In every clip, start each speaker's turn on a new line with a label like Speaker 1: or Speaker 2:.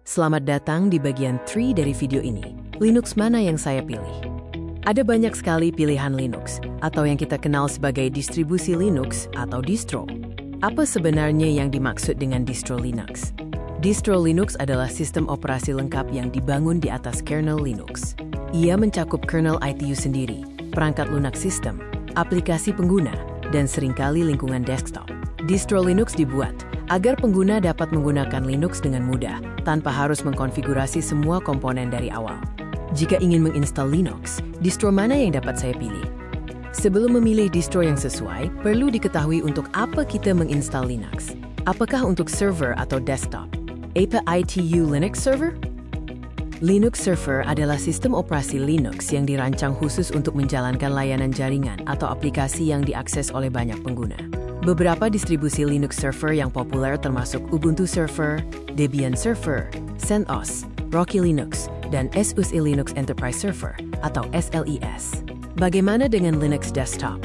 Speaker 1: Selamat datang di bagian 3 dari video ini. Linux mana yang saya pilih? Ada banyak sekali pilihan Linux, atau yang kita kenal sebagai distribusi Linux atau distro. Apa sebenarnya yang dimaksud dengan distro Linux? Distro Linux adalah sistem operasi lengkap yang dibangun di atas kernel Linux. Ia mencakup kernel ITU sendiri, perangkat lunak sistem, aplikasi pengguna, dan seringkali lingkungan desktop. Distro Linux dibuat agar pengguna dapat menggunakan Linux dengan mudah, tanpa harus mengkonfigurasi semua komponen dari awal. Jika ingin menginstal Linux, distro mana yang dapat saya pilih? Sebelum memilih distro yang sesuai, perlu diketahui untuk apa kita menginstal Linux. Apakah untuk server atau desktop? Apa ITU Linux Server? Linux Server adalah sistem operasi Linux yang dirancang khusus untuk menjalankan layanan jaringan atau aplikasi yang diakses oleh banyak pengguna. Beberapa distribusi Linux Server yang populer termasuk Ubuntu Server, Debian Server, CentOS, Rocky Linux, dan SUSE Linux Enterprise Server atau SLES. Bagaimana dengan Linux Desktop?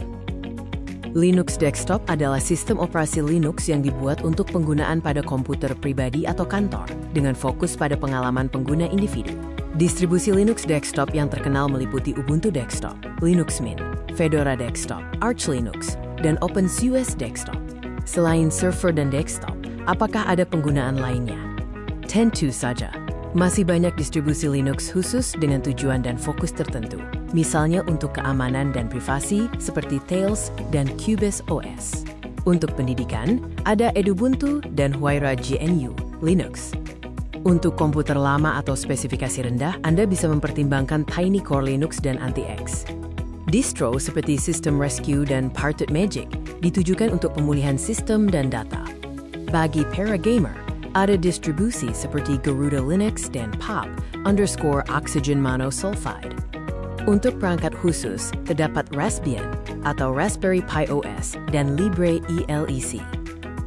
Speaker 1: Linux Desktop adalah sistem operasi Linux yang dibuat untuk penggunaan pada komputer pribadi atau kantor, dengan fokus pada pengalaman pengguna individu. Distribusi Linux Desktop yang terkenal meliputi Ubuntu Desktop, Linux Mint, Fedora Desktop, Arch Linux, dan OpenSUSE Desktop. Selain server dan desktop, apakah ada penggunaan lainnya? Tentu saja. Masih banyak distribusi Linux khusus dengan tujuan dan fokus tertentu. Misalnya untuk keamanan dan privasi seperti Tails dan Cubase OS. Untuk pendidikan, ada Edubuntu dan Huayra GNU Linux. Untuk komputer lama atau spesifikasi rendah, Anda bisa mempertimbangkan Tiny Core Linux dan AntiX. Distro seperti System Rescue dan Parted Magic ditujukan untuk pemulihan sistem dan data. Bagi para gamer, ada distribusi seperti Garuda Linux dan Pop_Oxygen Monosulfide. Untuk perangkat khusus, terdapat Raspbian atau Raspberry Pi OS dan Libre ELEC.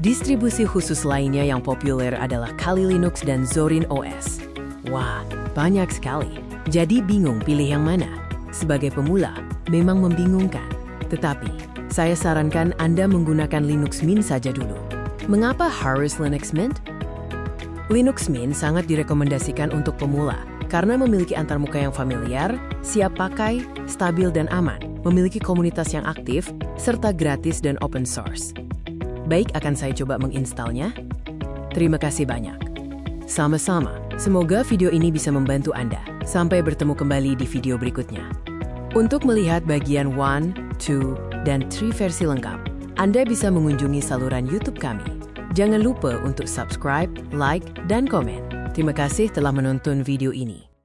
Speaker 1: Distribusi khusus lainnya yang populer adalah Kali Linux dan Zorin OS. Wah, banyak sekali. Jadi bingung pilih yang mana? Sebagai pemula, memang membingungkan. Tetapi, saya sarankan Anda menggunakan Linux Mint saja dulu. Mengapa harus Linux Mint? Linux Mint sangat direkomendasikan untuk pemula karena memiliki antarmuka yang familiar, siap pakai, stabil dan aman, memiliki komunitas yang aktif, serta gratis dan open source. Baik, akan saya coba menginstalnya. Terima kasih banyak. Sama-sama, semoga video ini bisa membantu Anda. Sampai bertemu kembali di video berikutnya. Untuk melihat bagian 1, 2, dan 3 versi lengkap, Anda bisa mengunjungi saluran YouTube kami. Jangan lupa untuk subscribe, like, dan komen. Terima kasih telah menonton video ini.